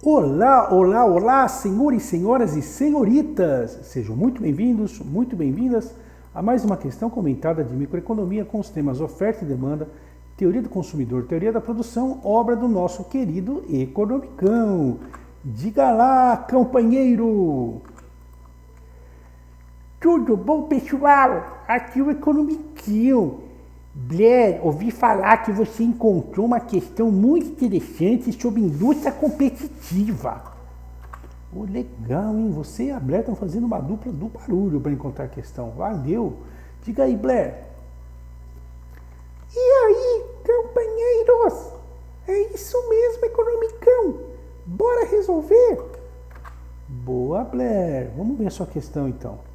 Olá, olá, olá, senhores, senhoras e senhoritas! Sejam muito bem-vindos, muito bem-vindas a mais uma questão comentada de microeconomia com os temas oferta e demanda, teoria do consumidor, teoria da produção, obra do nosso querido Economicão. Diga lá, companheiro! Tudo bom, pessoal? Aqui é o Economicão. Blair, ouvi falar que você encontrou uma questão muito interessante sobre indústria competitiva. Oh, legal, hein? Você e a Blair estão fazendo uma dupla do barulho para encontrar a questão. Valeu! Diga aí, Blair. E aí, companheiros? É isso mesmo, Economicão. Bora resolver? Boa, Blair. Vamos ver a sua questão, então.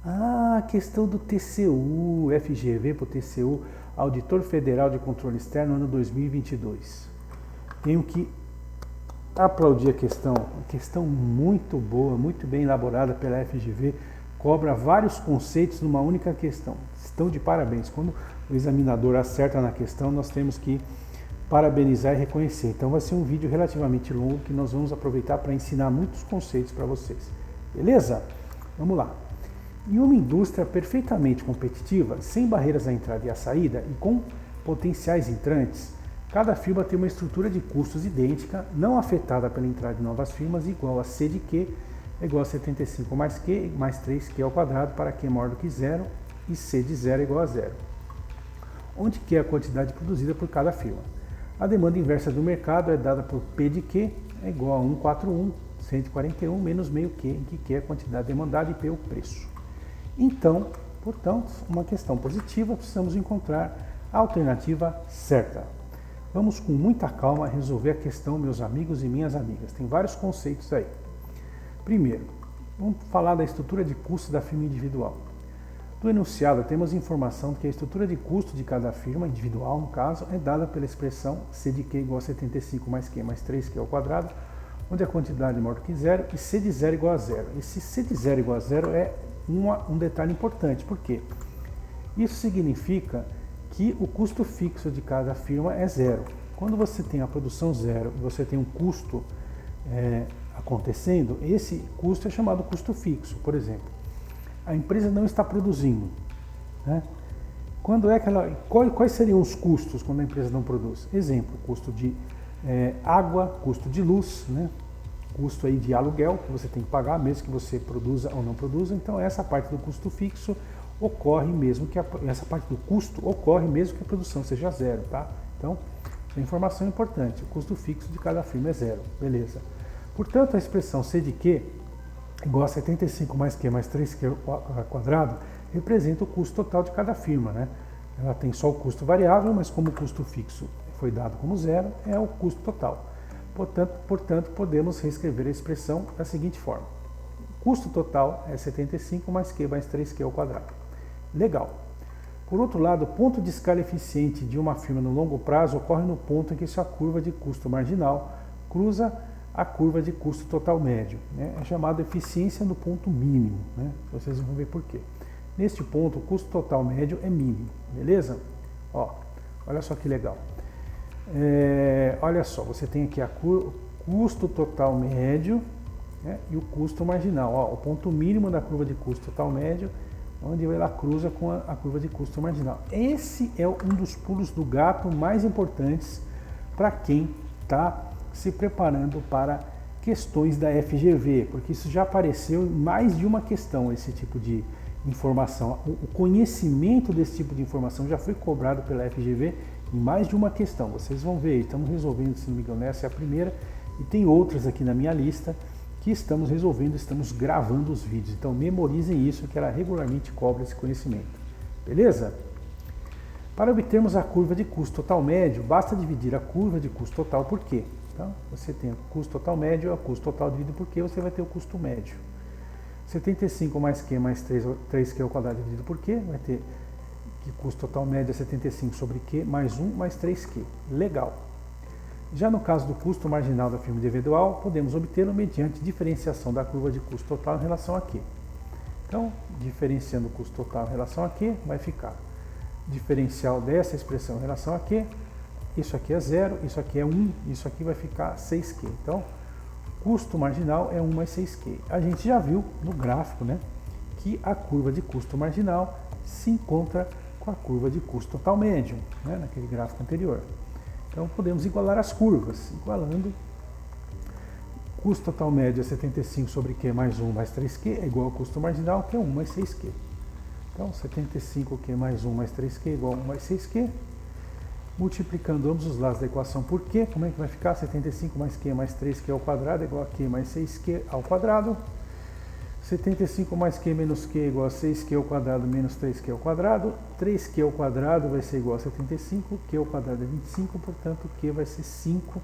Ah, a questão do TCU, FGV para o TCU, Auditor Federal de Controle Externo, ano 2022. Tenho que aplaudir a questão muito boa, muito bem elaborada pela FGV, cobra vários conceitos numa única questão. Estão de parabéns. Quando o examinador acerta na questão, nós temos que parabenizar e reconhecer. Então vai ser um vídeo relativamente longo que nós vamos aproveitar para ensinar muitos conceitos para vocês. Beleza? Vamos lá. Em uma indústria perfeitamente competitiva, sem barreiras à entrada e à saída e com potenciais entrantes, cada firma tem uma estrutura de custos idêntica, não afetada pela entrada de novas firmas, igual a C de Q é igual a 75 mais Q mais 3Q ao quadrado para Q maior do que zero e C de zero é igual a zero, onde Q é a quantidade produzida por cada firma. A demanda inversa do mercado é dada por P de Q é igual a 141 menos meio Q, em que Q é a quantidade demandada e P é o preço. Então, portanto, uma questão positiva, precisamos encontrar a alternativa certa. Vamos com muita calma resolver a questão, meus amigos e minhas amigas. Tem vários conceitos aí. Primeiro, vamos falar da estrutura de custo da firma individual. Do enunciado, temos informação de que a estrutura de custo de cada firma individual, no caso, é dada pela expressão C de Q igual a 75 mais Q mais 3Q ao quadrado, onde a quantidade é maior do que zero e C de zero igual a zero. Esse C de zero igual a zero é um detalhe importante, porque isso significa que o custo fixo de cada firma é zero. Quando você tem a produção zero e você tem um custo acontecendo, esse custo é chamado custo fixo. Por exemplo, a empresa não está produzindo, né? Quando é que quais seriam os custos quando a empresa não produz? Exemplo, custo de água, custo de luz, né? Custo aí de aluguel que você tem que pagar, mesmo que você produza ou não produza. Então essa parte do custo fixo ocorre mesmo que essa parte do custo ocorre mesmo que a produção seja zero, tá? Então, essa informação é importante. O custo fixo de cada firma é zero, beleza? Portanto, a expressão C de Q igual a 75 mais Q mais 3Q quadrado representa o custo total de cada firma, né? Ela tem só o custo variável, mas como o custo fixo foi dado como zero, é o custo total. Portanto, podemos reescrever a expressão da seguinte forma. O custo total é 75 mais Q mais 3Q ao quadrado. Legal. Por outro lado, o ponto de escala eficiente de uma firma no longo prazo ocorre no ponto em que sua curva de custo marginal cruza a curva de custo total médio, né? É chamado eficiência no ponto mínimo, né? Vocês vão ver por quê. Neste ponto, o custo total médio é mínimo, beleza? Ó, olha só que legal. Olha só, você tem aqui o custo total médio, né, e o custo marginal. Ó, o ponto mínimo da curva de custo total médio, onde ela cruza com a curva de custo marginal. Esse é um dos pulos do gato mais importantes para quem está se preparando para questões da FGV, porque isso já apareceu em mais de uma questão, esse tipo de informação. O conhecimento desse tipo de informação já foi cobrado pela FGV em mais de uma questão. Vocês vão ver, estamos resolvendo, se não me engano, essa é a primeira, e tem outras aqui na minha lista que estamos resolvendo, estamos gravando os vídeos. Então memorizem isso, que ela regularmente cobra esse conhecimento. Beleza? Para obtermos a curva de custo total médio, basta dividir a curva de custo total por Q. Então, você tem o custo total médio, o custo total dividido por Q, você vai ter o custo médio. 75 mais Q mais 3Q ao quadrado dividido por Q, vai ter que custo total médio é 75 sobre Q mais 1 mais 3Q. Legal. Já no caso do custo marginal da firma individual, podemos obtê-lo mediante diferenciação da curva de custo total em relação a Q. Então, diferenciando o custo total em relação a Q, vai ficar diferencial dessa expressão em relação a Q isso aqui é 0, isso aqui é 1, isso aqui vai ficar 6Q. Então, custo marginal é 1 mais 6Q. A gente já viu no gráfico, né, que a curva de custo marginal se encontra com a curva de custo total médio, né, naquele gráfico anterior. Então, podemos igualar as curvas, igualando custo total médio é 75 sobre Q mais 1 mais 3Q é igual ao custo marginal, que é 1 mais 6Q. Então, 75Q mais 1 mais 3Q é igual a 1 mais 6Q. Multiplicando ambos os lados da equação por Q, como é que vai ficar? 75 mais Q mais 3Q ao quadrado é igual a Q mais 6Q ao quadrado. 75 mais Q menos Q é igual a 6Q ao quadrado menos 3Q ao quadrado. 3Q ao quadrado vai ser igual a 75, Q ao quadrado é 25, portanto Q vai ser 5,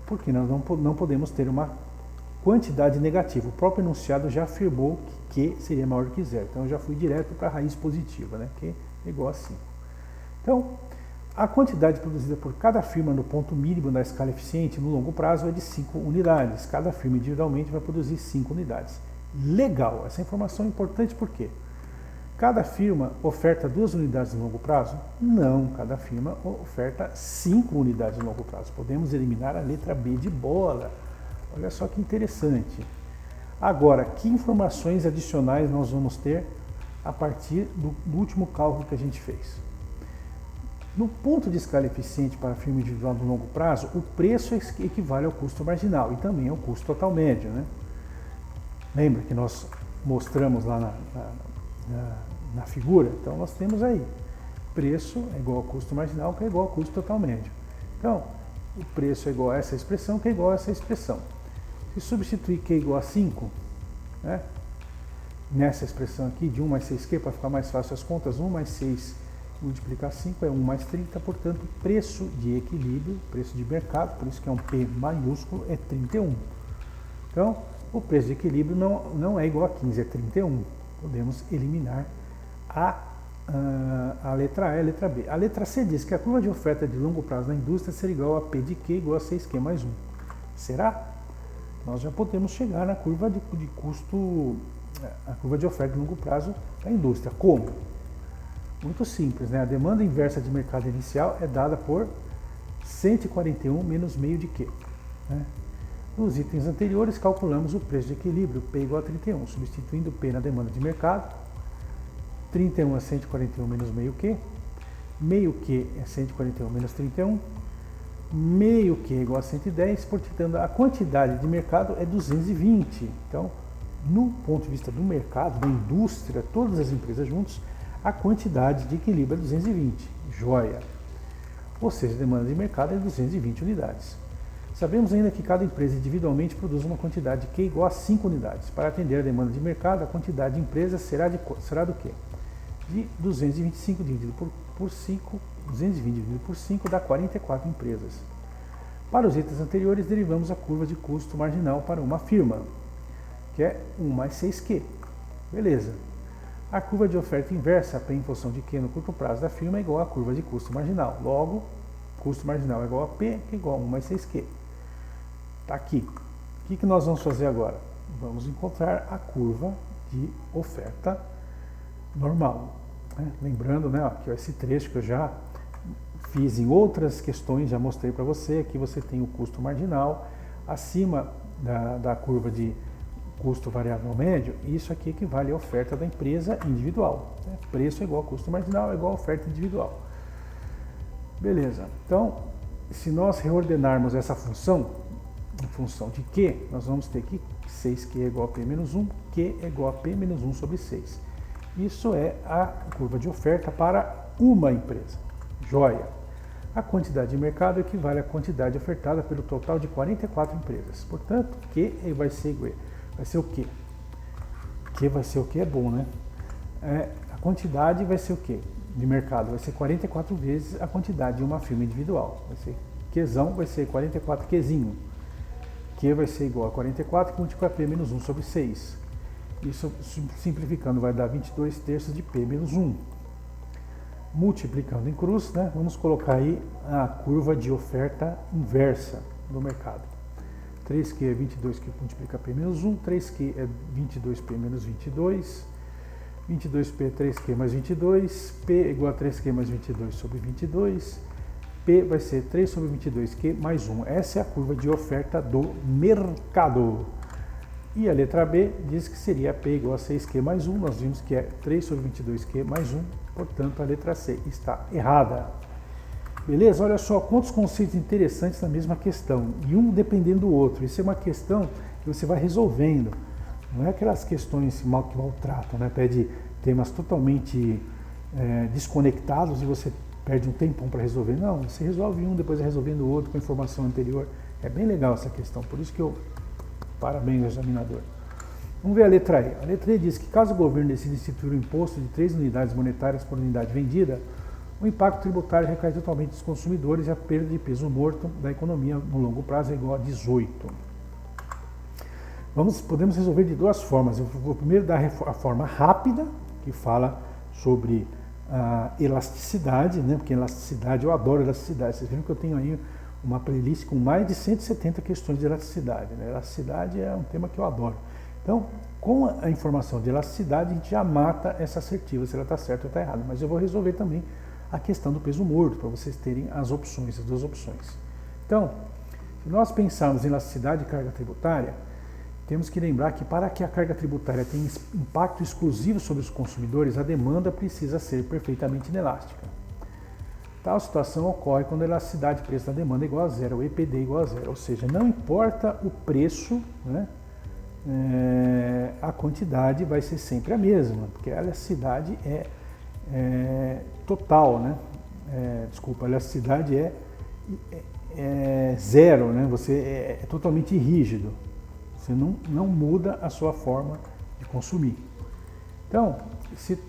porque nós não podemos ter uma quantidade negativa. O próprio enunciado já afirmou que Q seria maior que zero, então eu já fui direto para a raiz positiva, né? Q é igual a 5. Então, a quantidade produzida por cada firma no ponto mínimo da escala eficiente no longo prazo é de 5 unidades. Cada firma individualmente vai produzir 5 unidades. Legal, essa informação é importante porque cada firma oferta 2 unidades no longo prazo? Não, cada firma oferta 5 unidades no longo prazo. Podemos eliminar a letra B de bola. Olha só que interessante. Agora, que informações adicionais nós vamos ter a partir do último cálculo que a gente fez? No ponto de escala eficiente para a firma individual no longo prazo, o preço equivale ao custo marginal e também ao custo total médio, né? Lembra que nós mostramos lá na figura? Então, nós temos aí, preço é igual ao custo marginal, que é igual ao custo total médio. Então, o preço é igual a essa expressão, que é igual a essa expressão. Se substituir Q igual a 5, né, nessa expressão aqui, de 1 mais 6Q, para ficar mais fácil as contas, 1 mais 6 multiplicar 5 é 1 mais 30, portanto, preço de equilíbrio, preço de mercado, por isso que é um P maiúsculo, é 31. Então, o preço de equilíbrio não é igual a 15, é 31. Podemos eliminar a letra A e a letra B. A letra C diz que a curva de oferta de longo prazo na indústria será igual a P de Q igual a 6Q mais 1. Será? Nós já podemos chegar na curva de custo, a curva de oferta de longo prazo da indústria. Como? Muito simples, né? A demanda inversa de mercado inicial é dada por 141 menos meio de Q. Né? Nos itens anteriores, calculamos o preço de equilíbrio, P igual a 31, substituindo P na demanda de mercado. 31 é 141 menos meio Q, meio Q é 141 menos 31, meio Q é igual a 110, portanto a quantidade de mercado é 220. Então, no ponto de vista do mercado, da indústria, todas as empresas juntas, a quantidade de equilíbrio é 220, joia. Ou seja, a demanda de mercado é 220 unidades. Sabemos ainda que cada empresa individualmente produz uma quantidade de Q igual a 5 unidades. Para atender a demanda de mercado, a quantidade de empresas será do quê? De 225 dividido por 5, 220 dividido por 5 dá 44 empresas. Para os itens anteriores, derivamos a curva de custo marginal para uma firma, que é 1 mais 6Q. Beleza. A curva de oferta inversa, P em função de Q no curto prazo da firma, é igual à curva de custo marginal. Logo, custo marginal é igual a P, que é igual a 1 mais 6Q. Está aqui. O que nós vamos fazer agora? Vamos encontrar a curva de oferta normal. Né? Lembrando, né, aqui esse trecho que eu já fiz em outras questões, já mostrei para você. Aqui você tem o custo marginal acima da curva de custo variável médio. Isso aqui equivale à oferta da empresa individual. Né? Preço é igual a custo marginal, é igual a oferta individual. Beleza. Então, se nós reordenarmos essa função, em função de Q, nós vamos ter que 6Q é igual a P menos 1, Q é igual a P menos 1 sobre 6. Isso é a curva de oferta para uma empresa. Joia! A quantidade de mercado equivale à quantidade ofertada pelo total de 44 empresas. Portanto, Q vai ser o quê? Q vai ser o que é bom, né? A quantidade vai ser o quê? De mercado vai ser 44 vezes a quantidade de uma firma individual. Vai ser Qzão, vai ser 44 Qzinho. Q vai ser igual a 44, que multiplica P menos 1 sobre 6. Isso, simplificando, vai dar 22 terços de P menos 1. Multiplicando em cruz, né, vamos colocar aí a curva de oferta inversa do mercado. 3Q é 22 que multiplica P menos 1, 3Q é 22P menos 22, 22P é 3Q mais 22, P é igual a 3Q mais 22 sobre 22, P vai ser 3 sobre 22Q mais 1. Essa é a curva de oferta do mercado. E a letra B diz que seria P igual a 6Q mais 1. Nós vimos que é 3 sobre 22Q mais 1. Portanto, a letra C está errada. Beleza? Olha só quantos conceitos interessantes na mesma questão. E um dependendo do outro. Isso é uma questão que você vai resolvendo. Não é aquelas questões que maltratam, né? Pede temas totalmente desconectados e você perde um tempão para resolver. Não, você resolve um, depois vai resolvendo o outro com a informação anterior. É bem legal essa questão, por isso que eu parabéns ao examinador. Vamos ver a letra E. A letra E diz que caso o governo decida instituir um imposto de 3 unidades monetárias por unidade vendida, o impacto tributário recai totalmente dos consumidores e a perda de peso morto da economia no longo prazo é igual a 18. Podemos resolver de duas formas. Eu vou primeiro dar a forma rápida, que fala sobre a elasticidade, né? Porque elasticidade, eu adoro elasticidade. Vocês viram que eu tenho aí uma playlist com mais de 170 questões de elasticidade, né? Elasticidade é um tema que eu adoro. Então, com a informação de elasticidade, a gente já mata essa assertiva, se ela está certa ou está errada. Mas eu vou resolver também a questão do peso morto, para vocês terem as opções, as duas opções. Então, se nós pensarmos em elasticidade e carga tributária, temos que lembrar que para que a carga tributária tenha impacto exclusivo sobre os consumidores, a demanda precisa ser perfeitamente inelástica. Tal situação ocorre quando a elasticidade de preço da demanda é igual a zero, o EPD igual a zero, ou seja, não importa o preço, né, a quantidade vai ser sempre a mesma, porque a elasticidade é total, né? A elasticidade é zero, né? Você é totalmente rígido. Você não muda a sua forma de consumir. Então, se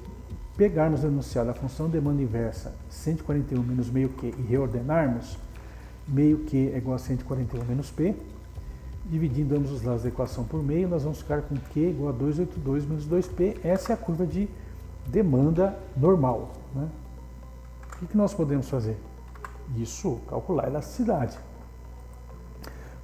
pegarmos o enunciado da função demanda inversa 141 menos meio Q e reordenarmos, meio Q é igual a 141 menos P, dividindo ambos os lados da equação por meio, nós vamos ficar com Q igual a 282 menos 2P. Essa é a curva de demanda normal, né? O que nós podemos fazer? Isso, calcular a elasticidade.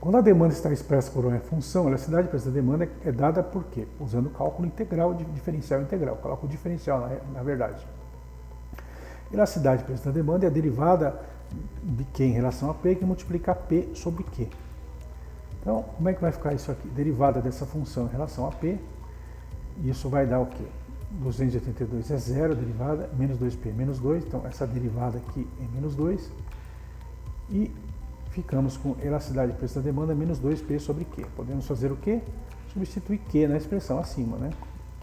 Quando a demanda está expressa por uma função, a elasticidade de preço da demanda é dada por quê? Usando o cálculo integral de diferencial integral, cálculo diferencial na verdade. Elasticidade de preço da demanda é a derivada de Q em relação a P, que multiplica P sobre Q. Então, como é que vai ficar isso aqui? Derivada dessa função em relação a P, isso vai dar o quê? 282 é zero, derivada, menos 2P é menos 2, então essa derivada aqui é menos 2, e ficamos com elasticidade de preço da demanda menos 2P sobre Q. Podemos fazer o quê? Substituir Q na expressão acima, né?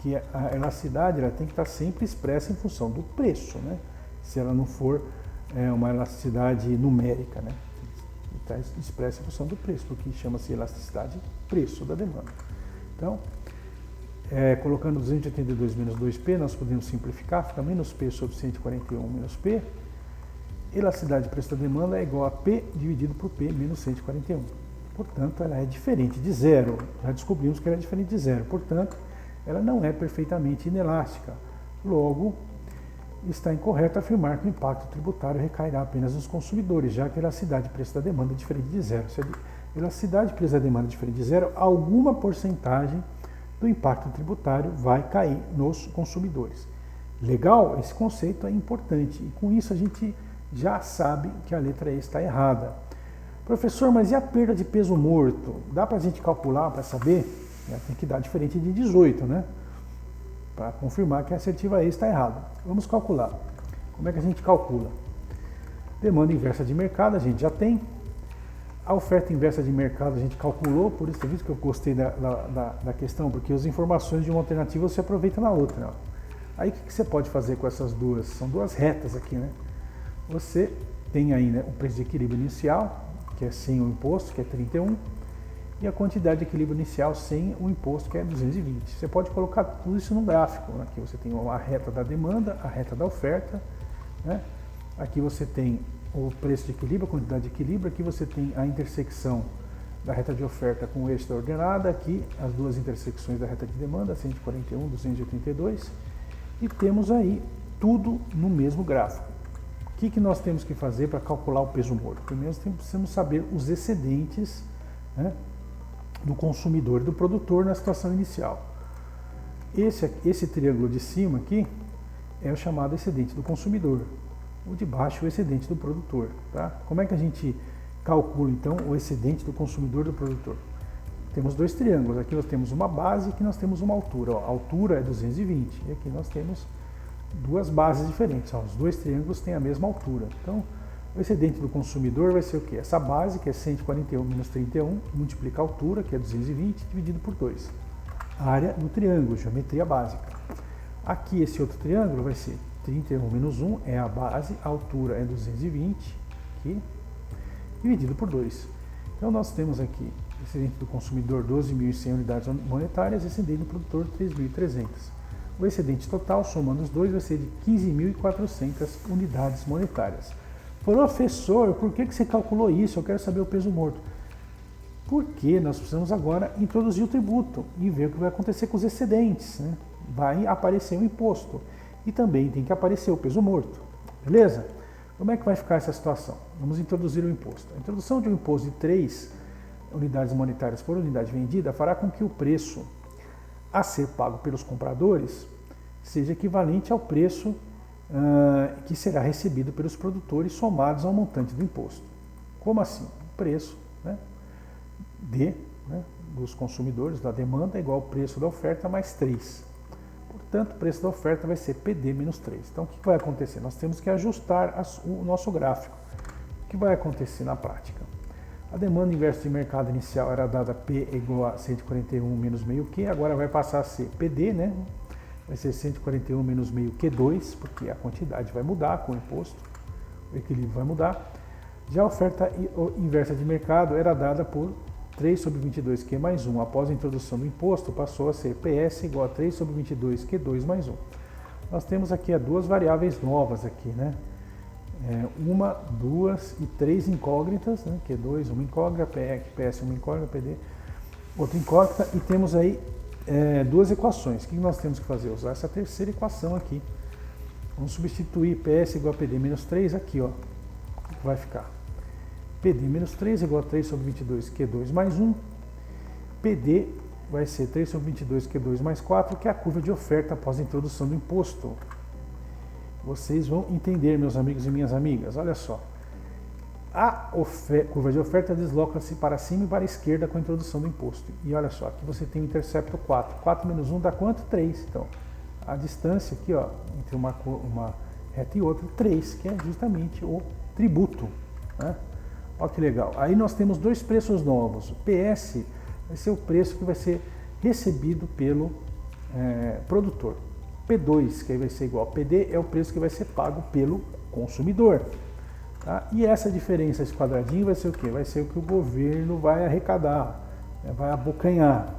Que a elasticidade ela tem que estar sempre expressa em função do preço, né? Se ela não for uma elasticidade numérica, né? Está expressa em função do preço, porque chama-se elasticidade preço da demanda. Então, colocando 282 menos 2P, nós podemos simplificar, fica menos P sobre 141 menos P. Elasticidade de preço da demanda é igual a P dividido por P menos 141. Portanto, ela é diferente de zero. Já descobrimos que ela é diferente de zero. Portanto, ela não é perfeitamente inelástica. Logo, está incorreto afirmar que o impacto tributário recairá apenas nos consumidores, já que a elasticidade de preço da demanda é diferente de zero. Se a elasticidade de preço da demanda é diferente de zero, alguma porcentagem do impacto tributário vai cair nos consumidores. Legal? Esse conceito é importante. E com isso a gente já sabe que a letra E está errada. Professor, mas e a perda de peso morto? Dá para a gente calcular para saber? Tem que dar diferente de 18, né? Para confirmar que a assertiva E está errada. Vamos calcular. Como é que a gente calcula? Demanda inversa de mercado a gente já tem. A oferta inversa de mercado a gente calculou, por isso que eu gostei da questão, porque as informações de uma alternativa você aproveita na outra. Ó. Aí o que você pode fazer com essas duas? São duas retas aqui, né? Você tem aí, né, o preço de equilíbrio inicial, que é sem o imposto, que é 31, e a quantidade de equilíbrio inicial sem o imposto, que é 220. Você pode colocar tudo isso no gráfico. Né? Aqui você tem a reta da demanda, a reta da oferta, né? Aqui você tem o preço de equilíbrio, a quantidade de equilíbrio, aqui você tem a intersecção da reta de oferta com o eixo da ordenada, aqui as duas intersecções da reta de demanda, 141, 282, e temos aí tudo no mesmo gráfico. O que nós temos que fazer para calcular o peso morto? Primeiro, nós precisamos saber os excedentes, né, do consumidor e do produtor na situação inicial. Esse triângulo de cima aqui é o chamado excedente do consumidor. o de baixo o excedente do produtor. Tá? Como é que a gente calcula então o excedente do consumidor do produtor? Temos dois triângulos, aqui nós temos uma base e aqui nós temos uma altura. Ó. A altura é 220 e aqui nós temos duas bases diferentes. Ó. Os dois triângulos têm a mesma altura. Então, o excedente do consumidor vai ser o quê? Essa base, que é 141 menos 31, multiplica a altura, que é 220, dividido por 2. Área do triângulo, geometria básica. Aqui, esse outro triângulo vai ser 31 menos 1, é a base, a altura é 220, aqui, dividido por 2. Então, nós temos aqui excedente do consumidor 12.100 unidades monetárias, excedente do produtor 3.300. O excedente total, somando os dois, vai ser de 15.400 unidades monetárias. Professor, por que você calculou isso? Eu quero saber o peso morto. Porque nós precisamos agora introduzir o tributo e ver o que vai acontecer com os excedentes. Né? Vai aparecer o imposto e também tem que aparecer o peso morto. Beleza? Como é que vai ficar essa situação? Vamos introduzir o imposto. A introdução de um imposto de 3 unidades monetárias por unidade vendida fará com que o preço a ser pago pelos compradores seja equivalente ao preço que será recebido pelos produtores somados ao montante do imposto. Como assim? O preço, né, dos consumidores, da demanda, é igual ao preço da oferta mais 3. Portanto, o preço da oferta vai ser PD menos 3. Então, o que vai acontecer? Nós temos que ajustar o nosso gráfico. O que vai acontecer na prática? A demanda inversa de mercado inicial era dada P igual a 141 menos meio Q, agora vai passar a ser PD, né? Vai ser 141 menos meio Q2, porque a quantidade vai mudar com o imposto, o equilíbrio vai mudar. Já a oferta inversa de mercado era dada por 3 sobre 22 Q mais 1. Após a introdução do imposto, passou a ser PS igual a 3 sobre 22 Q2 mais 1. Nós temos aqui duas variáveis novas aqui, né? Uma, duas e três incógnitas, né? Q2, uma incógnita, PS, uma incógnita, PD, outra incógnita, e temos aí duas equações. O que nós temos que fazer? Usar essa terceira equação aqui. Vamos substituir PS igual a PD menos 3 aqui, ó. O que vai ficar? PD menos 3 igual a 3 sobre 22 Q2 mais 1. PD vai ser 3 sobre 22 Q2 mais 4, que é a curva de oferta após a introdução do imposto. Vocês vão entender, meus amigos e minhas amigas. Olha só. A curva de oferta desloca-se para cima e para a esquerda com a introdução do imposto. E olha só, aqui você tem o intercepto 4. 4 menos 1 dá quanto? 3. Então, a distância aqui, ó, entre uma reta e outra, 3, que é justamente o tributo. Né? Olha que legal. Aí nós temos dois preços novos. O PS vai ser o preço que vai ser recebido pelo produtor. P2, que aí vai ser igual a PD, é o preço que vai ser pago pelo consumidor. Tá? E essa diferença, esse quadradinho, vai ser o quê? Vai ser o que o governo vai arrecadar, né? Vai abocanhar.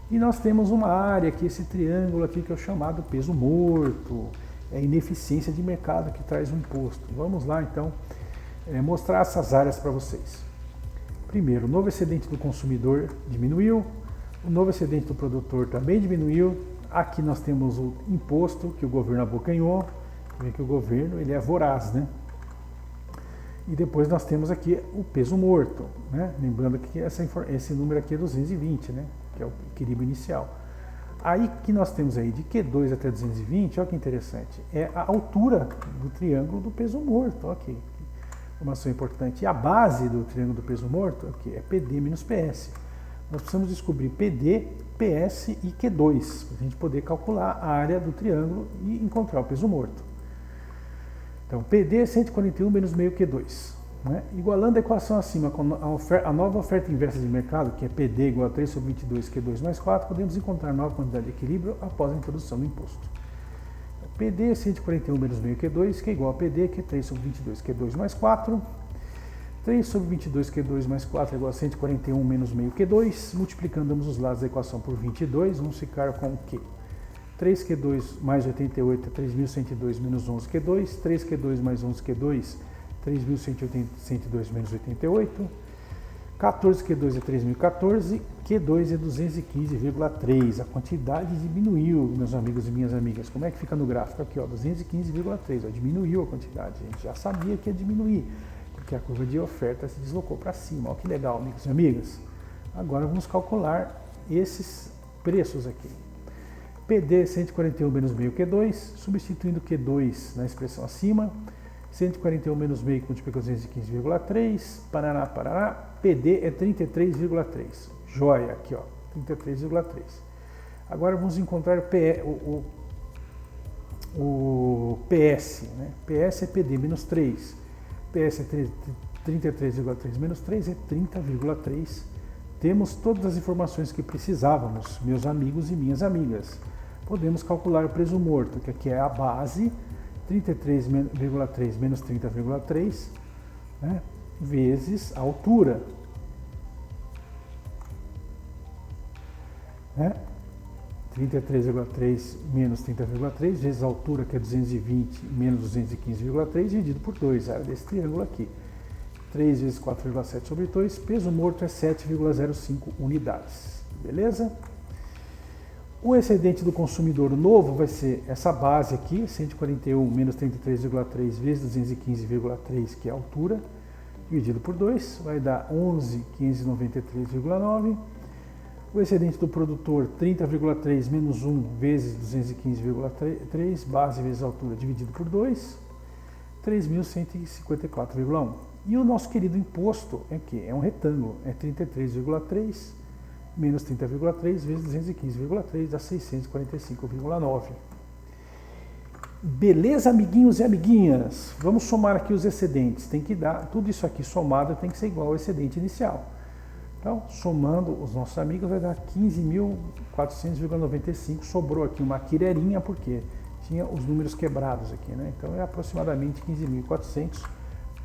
E nós temos uma área aqui, esse triângulo aqui, que é o chamado peso morto, é a ineficiência de mercado que traz o imposto. Vamos lá, então, mostrar essas áreas para vocês. Primeiro, o novo excedente do consumidor diminuiu, o novo excedente do produtor também diminuiu. Aqui nós temos o imposto que o governo abocanhou, vê que o governo ele é voraz, né? E depois nós temos aqui o peso morto, né? Lembrando que esse número aqui é 220, né? Que é o equilíbrio inicial. Aí que nós temos aí de Q2 até 220, olha que interessante, é a altura do triângulo do peso morto, ok. Informação importante. E a base do triângulo do peso morto aqui é PD menos PS. Nós precisamos descobrir PD, PS e Q2, para a gente poder calcular a área do triângulo e encontrar o peso morto. Então, PD é 141 menos meio Q2. Né? Igualando a equação acima com a nova oferta inversa de mercado, que é PD igual a 3 sobre 22 Q2 mais 4, podemos encontrar a nova quantidade de equilíbrio após a introdução do imposto. Então, PD é 141 menos meio Q2, que é igual a PD, que é 3 sobre 22 Q2 mais 4. 3 sobre 22 Q2 mais 4 é igual a 141 menos meio Q2. Multiplicando ambos os lados da equação por 22, vamos ficar com o quê? 3Q2 mais 88 é 3.102 menos 11Q2. 3Q2 mais 11Q2, 3.102 menos 88. 14Q2 é 3.014. Q2 é 215,3. A quantidade diminuiu, meus amigos e minhas amigas. Como é que fica no gráfico? Aqui, ó, 215,3. Diminuiu a quantidade. A gente já sabia que ia diminuir, porque a curva de oferta se deslocou para cima. Olha que legal, amigos e amigas. Agora vamos calcular esses preços aqui. PD 141 menos meio Q2, substituindo Q2 na expressão acima, 141 menos meio que multiplica 215,3, paraná, paraná, PD é 33,3. Joia, aqui ó, 33,3. Agora vamos encontrar o PS, né? PS é PD menos 3, PS é 33,3 menos 3 é 30,3. Temos todas as informações que precisávamos, meus amigos e minhas amigas. Podemos calcular o peso morto, que aqui é a base, 33,3 menos 30,3, né? Vezes a altura. Né? 33,3 menos 30,3 vezes a altura, que é 220 menos 215,3, dividido por 2, a área desse triângulo aqui. 3 vezes 4,7 sobre 2, peso morto é 7,05 unidades. Beleza? O excedente do consumidor novo vai ser essa base aqui, 141 menos 33,3 vezes 215,3, que é a altura, dividido por 2, vai dar 11.593,9. O excedente do produtor, 30,3 menos 1 vezes 215,3, base vezes altura, dividido por 2, 3.154,1. E o nosso querido imposto é que é um retângulo, é 33,3 menos 30,3 vezes 215,3, dá 645,9. Beleza, amiguinhos e amiguinhas? Vamos somar aqui os excedentes. Tem que dar, tudo isso aqui somado tem que ser igual ao excedente inicial. Então, somando os nossos amigos, vai dar 15.400,95. Sobrou aqui uma quirerinha, porque tinha os números quebrados aqui, né? Então, é aproximadamente 15.400.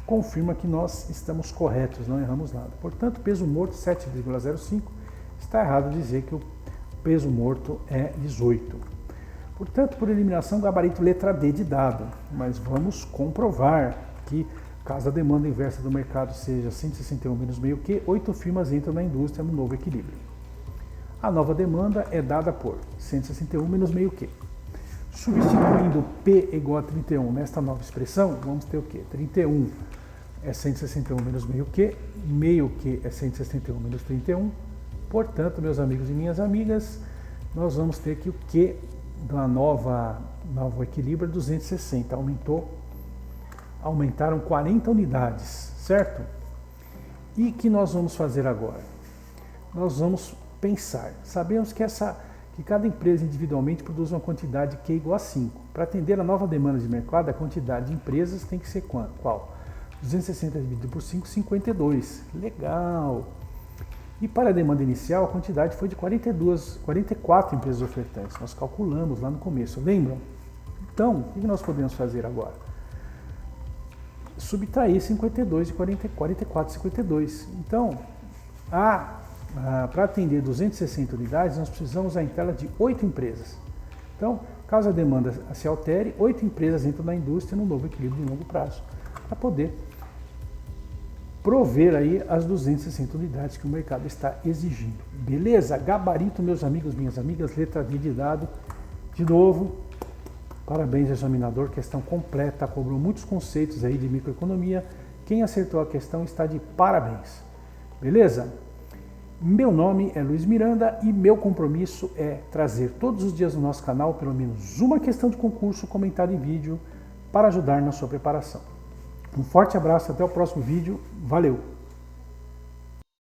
Confirma que nós estamos corretos, não erramos nada. Portanto, peso morto 7,05. Está errado dizer que o peso morto é 18. Portanto, por eliminação, gabarito letra D de dado. Mas vamos comprovar que, caso a demanda inversa do mercado seja 161 menos meio que, 8 firmas entram na indústria no novo equilíbrio. A nova demanda é dada por 161 menos meio que. Substituindo P igual a 31 nesta nova expressão, vamos ter o quê? 31 é 161 menos meio que é 161 menos 31. Portanto, meus amigos e minhas amigas, nós vamos ter que o Q da novo equilíbrio é 260, aumentaram 40 unidades, certo? E o que nós vamos fazer agora? Nós vamos pensar, sabemos que cada empresa individualmente produz uma quantidade Q igual a 5. Para atender a nova demanda de mercado, a quantidade de empresas tem que ser qual? 260 dividido por 5, 52. Legal! E para a demanda inicial, a quantidade foi de 44 empresas ofertantes. Nós calculamos lá no começo, lembram? Então, o que nós podemos fazer agora? Subtrair 52 de 44 e 52. Então, para atender 260 unidades, nós precisamos da entrada de 8 empresas. Então, caso a demanda se altere, 8 empresas entram na indústria no novo equilíbrio de longo prazo, para poder prover aí as 260 unidades que o mercado está exigindo. Beleza? Gabarito, meus amigos, minhas amigas, letra D de dado. De novo, parabéns, examinador, questão completa, cobrou muitos conceitos aí de microeconomia. Quem acertou a questão está de parabéns. Beleza? Meu nome é Luiz Miranda e meu compromisso é trazer todos os dias no nosso canal pelo menos uma questão de concurso comentada em vídeo para ajudar na sua preparação. Um forte abraço, até o próximo vídeo. Valeu!